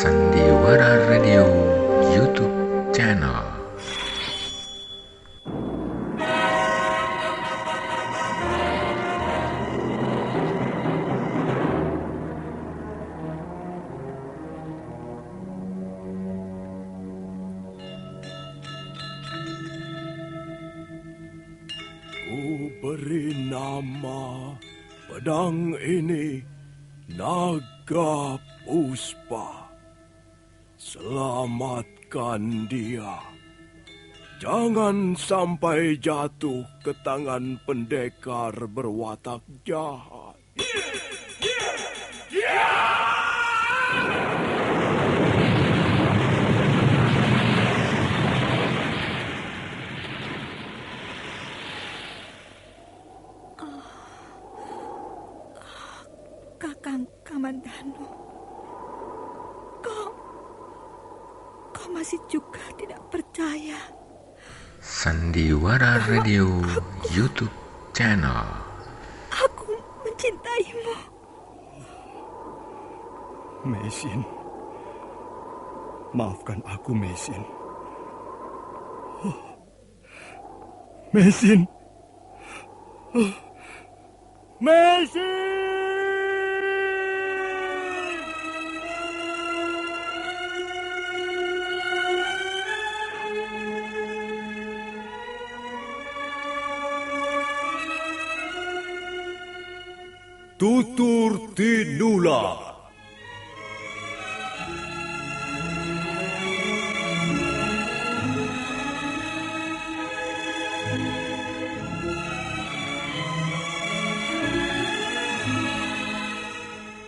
Sandiwara Radio YouTube channel. Ku beri nama pedang ini Naga Puspa. Selamatkan dia. Jangan sampai jatuh ke tangan pendekar berwatak jahat. Kakang Kamandanu, kau masih juga tidak percaya. Sandiwara Radio YouTube channel. Aku mencintaimu. Mesin, maafkan aku, Mesin. Mesin. Mesin! Tutur Tinula.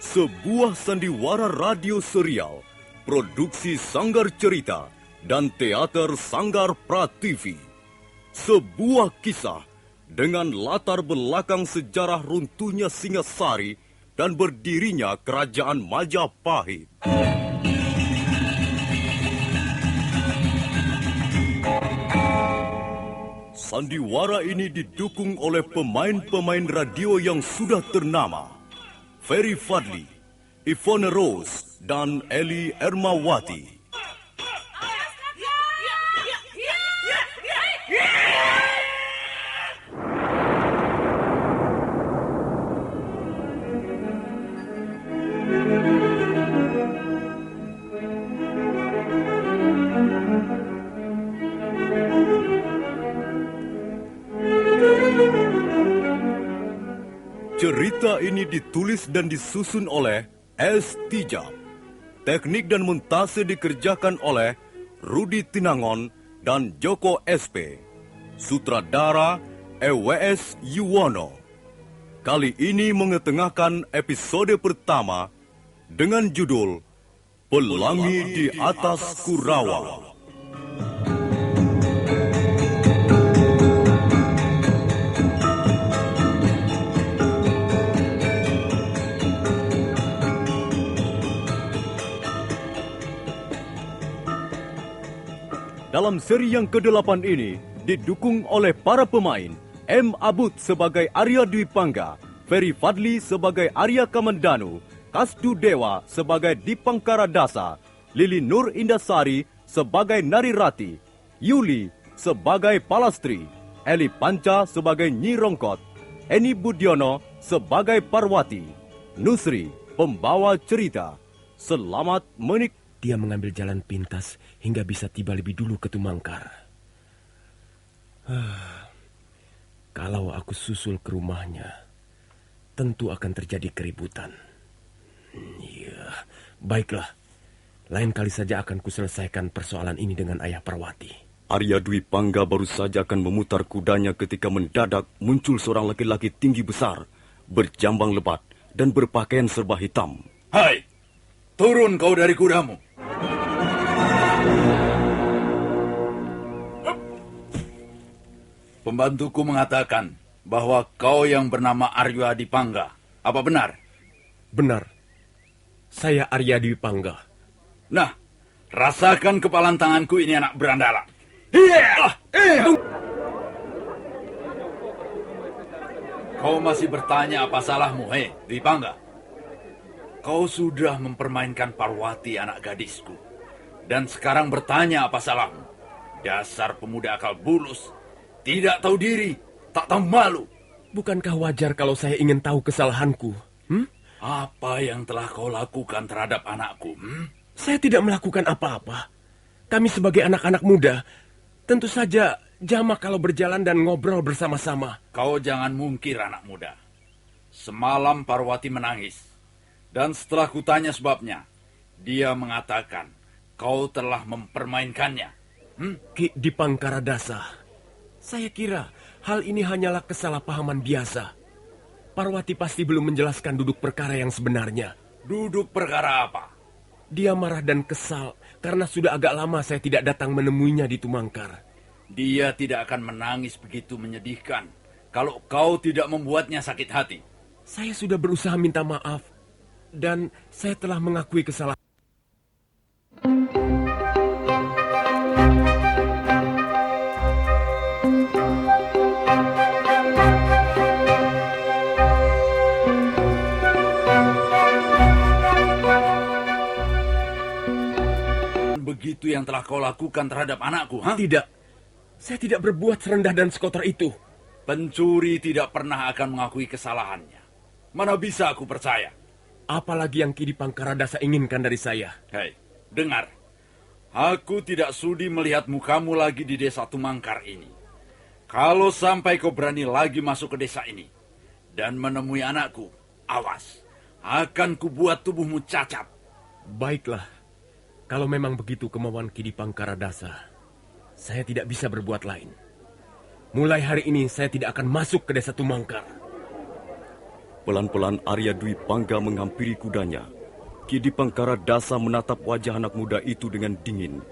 Sebuah sandiwara radio serial, produksi Sanggar Cerita dan Teater Sanggar Prativi. Sebuah kisah dengan latar belakang sejarah runtuhnya Singasari dan berdirinya Kerajaan Majapahit. Sandiwara ini didukung oleh pemain-pemain radio yang sudah ternama. Ferry Fadli, Ivone Rose, dan Eli Ermawati. Cerita ini ditulis dan disusun oleh S. Tijab. Teknik dan montase dikerjakan oleh Rudi Tinangon dan Joko SP. Sutradara EWS Yuwono. Kali ini mengetengahkan episode pertama dengan judul Pelangi di Atas Kurawa. Dalam seri yang ke-8 ini, didukung oleh para pemain M. Abud sebagai Arya Dwi Pangga, Ferry Fadli sebagai Arya Kamandanu, Kasdu Dewa sebagai Dipangkara Dasa, Lili Nur Indasari sebagai Narirati, Yuli sebagai Palastri, Eli Panca sebagai Nyi Rongkot, Eni Budiono sebagai Parwati, Nusri pembawa cerita. Selamat menikmati. Dia mengambil jalan pintas hingga bisa tiba lebih dulu ke Tumangkar. Kalau aku susul ke rumahnya, tentu akan terjadi keributan. Ya, baiklah. Lain kali saja akan kuselesaikan persoalan ini dengan Ayah Parwati. Arya Dwi Pangga baru saja akan memutar kudanya ketika mendadak muncul seorang laki-laki tinggi besar, berjambang lebat dan berpakaian serba hitam. Hai, turun kau dari kudamu. Pembantuku mengatakan bahwa kau yang bernama Arya Dipangga. Apa benar? Benar. Saya Arya Dwi Pangga. Nah, rasakan kepalan tanganku ini, anak berandalan. Kau masih bertanya apa salahmu, Dwi Pangga? Kau sudah mempermainkan Parwati, anak gadisku. Dan sekarang bertanya apa salahmu? Dasar pemuda akal bulus. Tidak tahu diri, tak tahu malu. Bukankah wajar kalau saya ingin tahu kesalahanku? Apa yang telah kau lakukan terhadap anakku? Saya tidak melakukan apa-apa. Kami sebagai anak-anak muda, tentu saja jamak kalau berjalan dan ngobrol bersama-sama. Kau jangan mungkir, anak muda. Semalam Parwati menangis. Dan setelah kutanya sebabnya, dia mengatakan kau telah mempermainkannya. Ki Dipangkaradasa, saya kira hal ini hanyalah kesalahpahaman biasa. Parwati pasti belum menjelaskan duduk perkara yang sebenarnya. Duduk perkara apa? Dia marah dan kesal karena sudah agak lama saya tidak datang menemuinya di Tumangkar. Dia tidak akan menangis begitu menyedihkan kalau kau tidak membuatnya sakit hati. Saya sudah berusaha minta maaf dan saya telah mengakui kesalahan. Begitu yang telah kau lakukan terhadap anakku, Tidak, saya tidak berbuat serendah dan sekotor itu. Pencuri tidak pernah akan mengakui kesalahannya. Mana bisa aku percaya? Apalagi yang Ki Dipangkaradasa inginkan dari saya. Hei, dengar. Aku tidak sudi melihat mukamu lagi di desa Tumangkar ini. Kalau sampai kau berani lagi masuk ke desa ini dan menemui anakku, awas. Akan kubuat tubuhmu cacat. Baiklah, kalau memang begitu kemauan Ki Dipangkaradasa, saya tidak bisa berbuat lain. Mulai hari ini saya tidak akan masuk ke desa Tumangkar. Pelan-pelan Arya Dwi Pangga menghampiri kudanya. Ki Dipangkaradasa menatap wajah anak muda itu dengan dingin.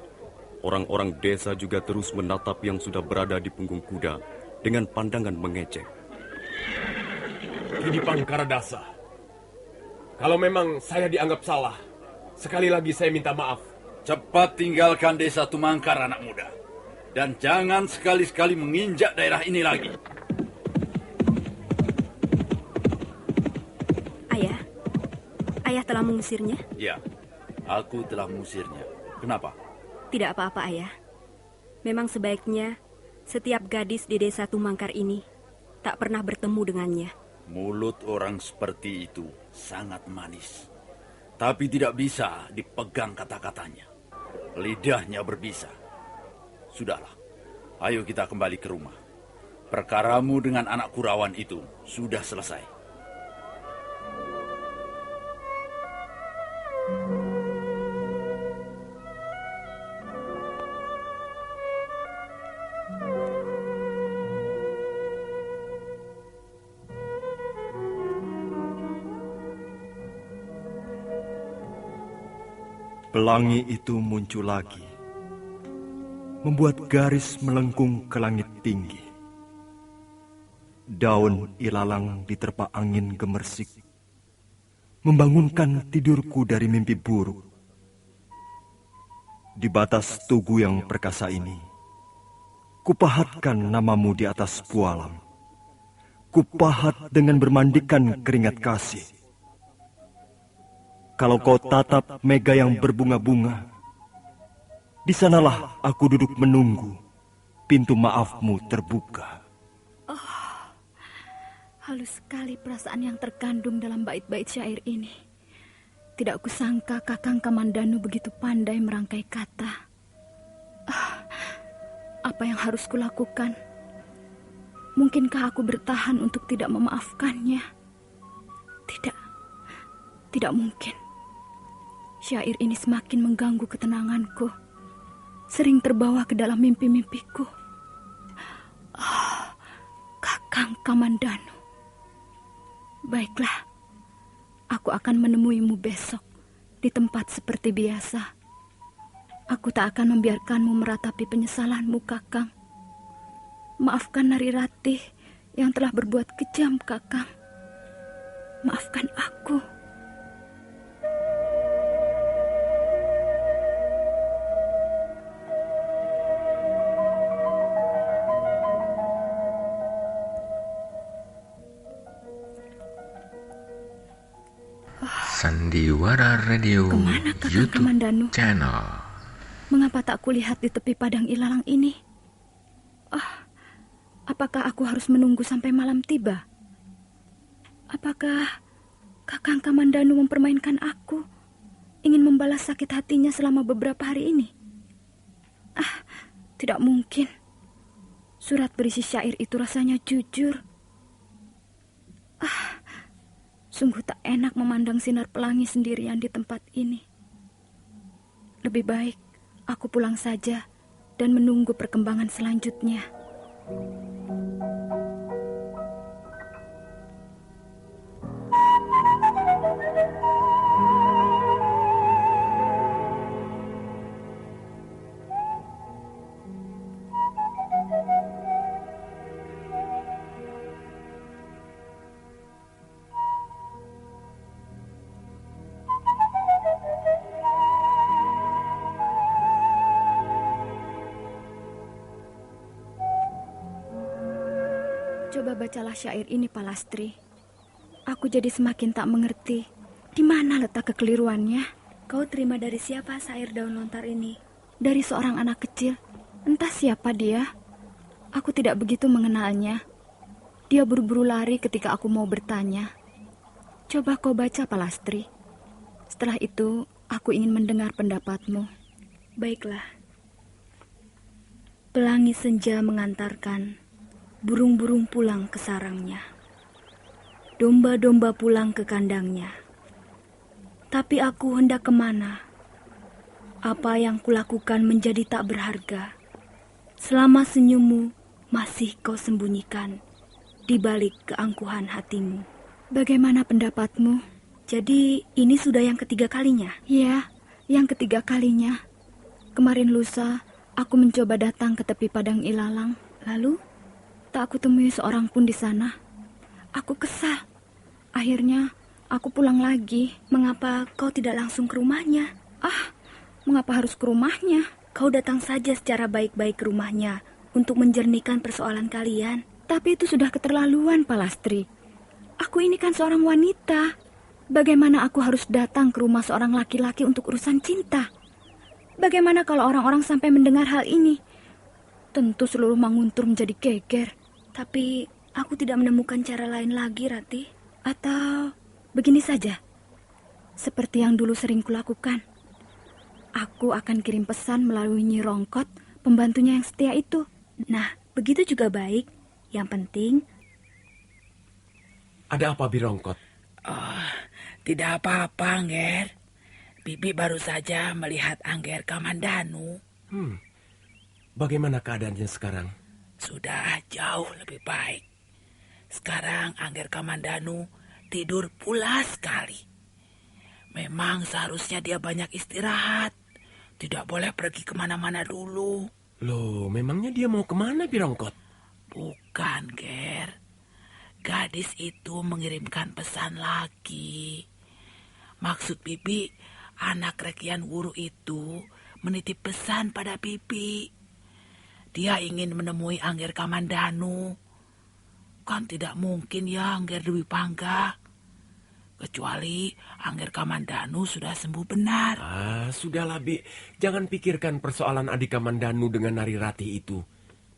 Orang-orang desa juga terus menatap yang sudah berada di punggung kuda dengan pandangan mengejek. Ki Dipangkaradasa, kalau memang saya dianggap salah, sekali lagi saya minta maaf. Cepat tinggalkan desa Tumangkar, anak muda. Dan jangan sekali-sekali menginjak daerah ini lagi. Ayah telah mengusirnya? Ya, aku telah mengusirnya. Kenapa? Tidak apa-apa, Ayah. Memang sebaiknya setiap gadis di desa Tumangkar ini tak pernah bertemu dengannya. Mulut orang seperti itu sangat manis. Tapi tidak bisa dipegang kata-katanya. Lidahnya berbisa. Sudahlah, ayo kita kembali ke rumah. Perkaramu dengan anak Kurawan itu sudah selesai. Pelangi itu muncul lagi, membuat garis melengkung ke langit tinggi. Daun ilalang diterpa angin gemersik, membangunkan tidurku dari mimpi buruk. Di batas tugu yang perkasa ini, kupahatkan namamu di atas pualam. Kupahat dengan bermandikan keringat kasih. Kalau kau tatap mega yang berbunga-bunga, di sanalah aku duduk menunggu pintu maafmu terbuka. Oh, halus sekali perasaan yang terkandung dalam bait-bait syair ini. Tidak kusangka Kakang Kamandanu begitu pandai merangkai kata. Apa yang harus kulakukan? Mungkinkah aku bertahan untuk tidak memaafkannya? Tidak mungkin. Syair ini semakin mengganggu ketenanganku. Sering terbawa ke dalam mimpi-mimpiku. Kakang Kamandanu. Baiklah, aku akan menemuimu besok di tempat seperti biasa. Aku tak akan membiarkanmu meratapi penyesalanmu, Kakang. Maafkan Nari Ratih yang telah berbuat kejam, Kakang. Maafkan aku. Sandiwara Radio Kemana Kakang YouTube Kamandanu? channel. Mengapa tak kulihat di tepi padang ilalang ini? Apakah aku harus menunggu sampai malam tiba? Apakah Kakang Kamandanu mempermainkan aku? Ingin membalas sakit hatinya selama beberapa hari ini? Tidak mungkin. Surat berisi syair itu rasanya jujur. Sungguh tak enak memandang sinar pelangi sendirian di tempat ini. Lebih baik aku pulang saja dan menunggu perkembangan selanjutnya. Coba bacalah syair ini, Palastri. Aku jadi semakin tak mengerti. Di mana letak kekeliruannya? Kau terima dari siapa syair daun lontar ini? Dari seorang anak kecil. Entah siapa dia. Aku tidak begitu mengenalnya. Dia buru-buru lari ketika aku mau bertanya. Coba kau baca, Palastri. Setelah itu, aku ingin mendengar pendapatmu. Baiklah. Pelangi senja mengantarkan burung-burung pulang ke sarangnya. Domba-domba pulang ke kandangnya. Tapi aku hendak kemana? Apa yang kulakukan menjadi tak berharga selama senyummu masih kau sembunyikan di balik keangkuhan hatimu. Bagaimana pendapatmu? Jadi ini sudah yang ketiga kalinya? Ya, yang ketiga kalinya. Kemarin lusa, aku mencoba datang ke tepi padang ilalang. Lalu tak aku temui seorang pun di sana. Aku kesal. Akhirnya aku pulang lagi. Mengapa kau tidak langsung ke rumahnya? Mengapa harus ke rumahnya? Kau datang saja secara baik-baik ke rumahnya untuk menjernihkan persoalan kalian. Tapi itu sudah keterlaluan, Palastri. Aku ini kan seorang wanita. Bagaimana aku harus datang ke rumah seorang laki-laki untuk urusan cinta? Bagaimana kalau orang-orang sampai mendengar hal ini? Tentu seluruh Manguntur menjadi geger. Tapi aku tidak menemukan cara lain lagi, Rati. Atau begini saja. Seperti yang dulu sering kulakukan. Aku akan kirim pesan melalui Nyi Rongkot, pembantunya yang setia itu. Nah, begitu juga baik. Yang penting... Ada apa, Birongkot? Tidak apa-apa, Angger. Bibi baru saja melihat Angger Kamandanu. Bagaimana keadaannya sekarang? Sudah jauh lebih baik. Sekarang Angger Kamandanu tidur pulas sekali. Memang seharusnya dia banyak istirahat. Tidak boleh pergi kemana-mana dulu. Loh, memangnya dia mau kemana, Birongkot? Bukan, Ger. Gadis itu mengirimkan pesan lagi. Maksud Bibi, anak Rekian Wuru itu menitip pesan pada Bibi. Dia ingin menemui Angger Kamandanu. Kan tidak mungkin ya Angger Dwi Pangga. Kecuali Angger Kamandanu sudah sembuh benar. Sudahlah, Bi. Jangan pikirkan persoalan adik Kamandanu dengan Nari Rati itu.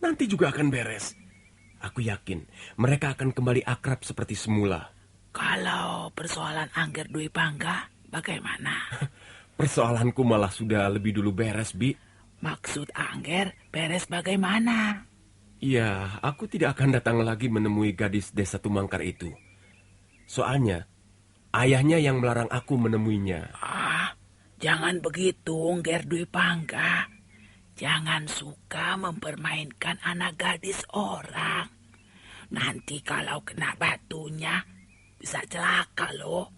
Nanti juga akan beres. Aku yakin mereka akan kembali akrab seperti semula. Kalau persoalan Angger Dwi Pangga, bagaimana? Persoalanku malah sudah lebih dulu beres, Bi. Maksud Angger beres bagaimana? Iya, aku tidak akan datang lagi menemui gadis desa Tumangkar itu. Soalnya, ayahnya yang melarang aku menemuinya. Jangan begitu, Angger Dwi Pangga. Jangan suka mempermainkan anak gadis orang. Nanti kalau kena batunya, bisa celaka loh.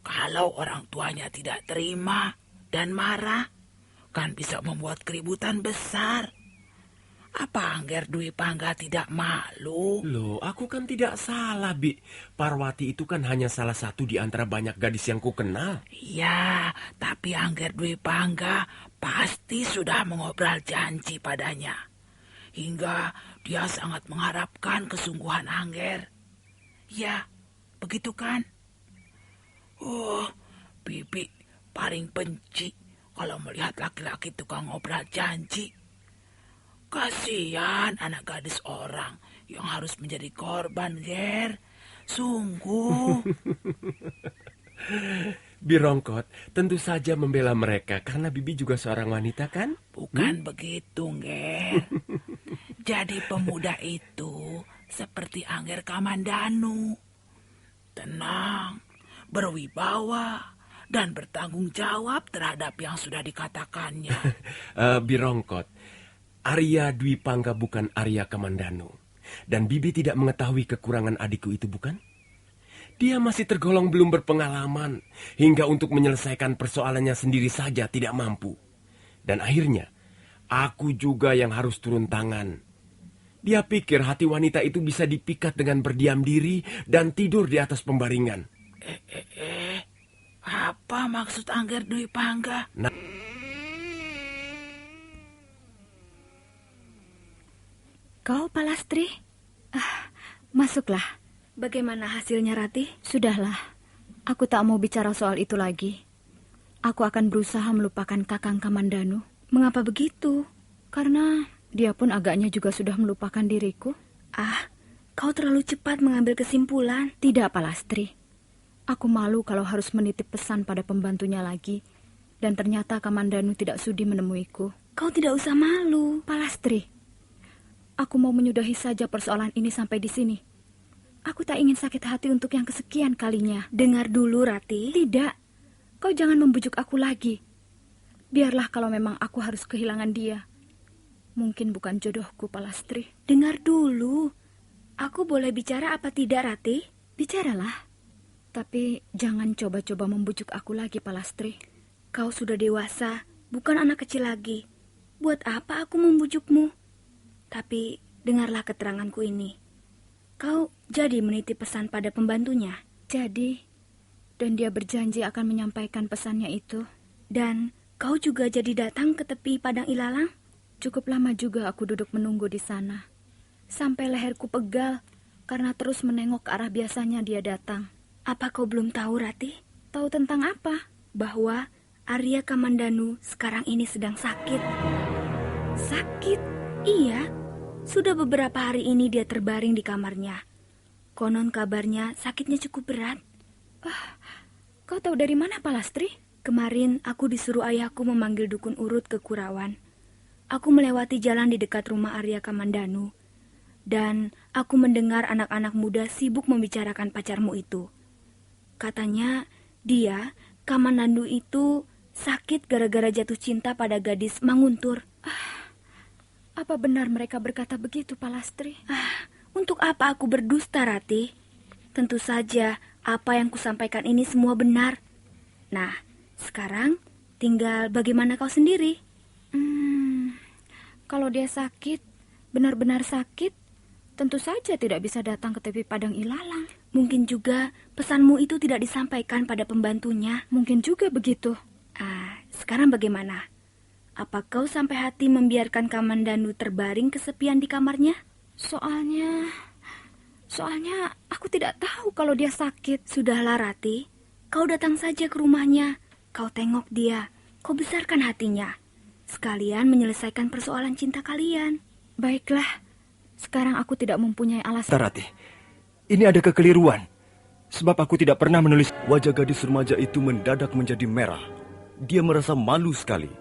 Kalau orang tuanya tidak terima dan marah, kan bisa membuat keributan besar. Apa Angger Dwi Pangga tidak malu? Loh, aku kan tidak salah, Bi. Parwati itu kan hanya salah satu di antara banyak gadis yang ku kenal. Iya, tapi Angger Dwi Pangga pasti sudah mengobrol janji padanya. Hingga dia sangat mengharapkan kesungguhan Angger. Ya, begitu kan? Bibi paling benci kalau melihat laki-laki tukang obral janji. Kasihan anak gadis orang yang harus menjadi korban, Ger. Sungguh. Birongkot tentu saja membela mereka karena Bibi juga seorang wanita kan? Bukan begitu, Ger. Jadi pemuda itu seperti Angger Kamandanu. Tenang, berwibawa, dan bertanggung jawab terhadap yang sudah dikatakannya. Birongkot, Arya Dwi Pangga bukan Arya Kamandanu. Dan Bibi tidak mengetahui kekurangan adikku itu, bukan? Dia masih tergolong belum berpengalaman, hingga untuk menyelesaikan persoalannya sendiri saja tidak mampu. Dan akhirnya, aku juga yang harus turun tangan. Dia pikir hati wanita itu bisa dipikat dengan berdiam diri dan tidur di atas pembaringan. Apa maksud Angger Dwi Pangga? Kau, Palastri? Masuklah. Bagaimana hasilnya, Ratih? Sudahlah, aku tak mau bicara soal itu lagi. Aku akan berusaha melupakan Kakang Kamandanu. Mengapa begitu? Karena dia pun agaknya juga sudah melupakan diriku. Kau terlalu cepat mengambil kesimpulan. Tidak, Palastri. Aku malu kalau harus menitip pesan pada pembantunya lagi. Dan ternyata Kamandanu tidak sudi menemuiku. Kau tidak usah malu. Palastri, aku mau menyudahi saja persoalan ini sampai di sini. Aku tak ingin sakit hati untuk yang kesekian kalinya. Dengar dulu, Ratih. Tidak, kau jangan membujuk aku lagi. Biarlah kalau memang aku harus kehilangan dia. Mungkin bukan jodohku, Palastri. Dengar dulu. Aku boleh bicara apa tidak, Ratih? Bicaralah. Tapi jangan coba-coba membujuk aku lagi, Palastri. Kau sudah dewasa, bukan anak kecil lagi. Buat apa aku membujukmu? Tapi dengarlah keteranganku ini. Kau jadi menitip pesan pada pembantunya? Jadi, dan dia berjanji akan menyampaikan pesannya itu. Dan kau juga jadi datang ke tepi padang ilalang? Cukup lama juga aku duduk menunggu di sana. Sampai leherku pegal karena terus menengok ke arah biasanya dia datang. Apa kau belum tahu, Ratih? Tahu tentang apa? Bahwa Arya Kamandanu sekarang ini sedang sakit. Sakit? Iya. Sudah beberapa hari ini dia terbaring di kamarnya. Konon kabarnya sakitnya cukup berat. Kau tahu dari mana, Palastri? Kemarin aku disuruh ayahku memanggil dukun urut ke Kurawan. Aku melewati jalan di dekat rumah Arya Kamandanu. Dan aku mendengar anak-anak muda sibuk membicarakan pacarmu itu. Katanya dia, Kamandanu itu, sakit gara-gara jatuh cinta pada gadis Manguntur. Apa benar mereka berkata begitu, Palastri? Untuk apa aku berdusta, Ratih? Tentu saja apa yang kusampaikan ini semua benar. Nah, sekarang tinggal bagaimana kau sendiri? Kalau dia sakit, benar-benar sakit, tentu saja tidak bisa datang ke tepi padang ilalang. Mungkin juga pesanmu itu tidak disampaikan pada pembantunya. Mungkin juga begitu. Sekarang bagaimana? Apa kau sampai hati membiarkan Kamandanu terbaring kesepian di kamarnya? Soalnya aku tidak tahu kalau dia sakit. Sudahlah, Ratih. Kau datang saja ke rumahnya. Kau tengok dia. Kau besarkan hatinya. Sekalian menyelesaikan persoalan cinta kalian. Baiklah. Sekarang aku tidak mempunyai alasan. Ratih, ini ada kekeliruan. Sebab aku tidak pernah menulis. Wajah gadis remaja itu mendadak menjadi merah. Dia merasa malu sekali.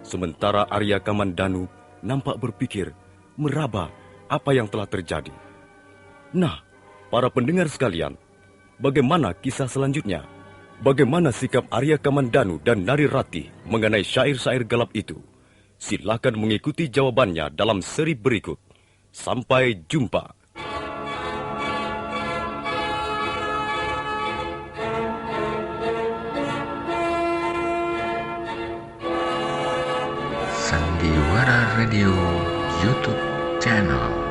Sementara Arya Kamandanu nampak berpikir, meraba apa yang telah terjadi. Nah, para pendengar sekalian, bagaimana kisah selanjutnya? Bagaimana sikap Arya Kamandanu dan Nari Ratih mengenai syair-syair gelap itu? Silakan mengikuti jawabannya dalam seri berikut. Sampai jumpa. Sandiwara Radio YouTube channel.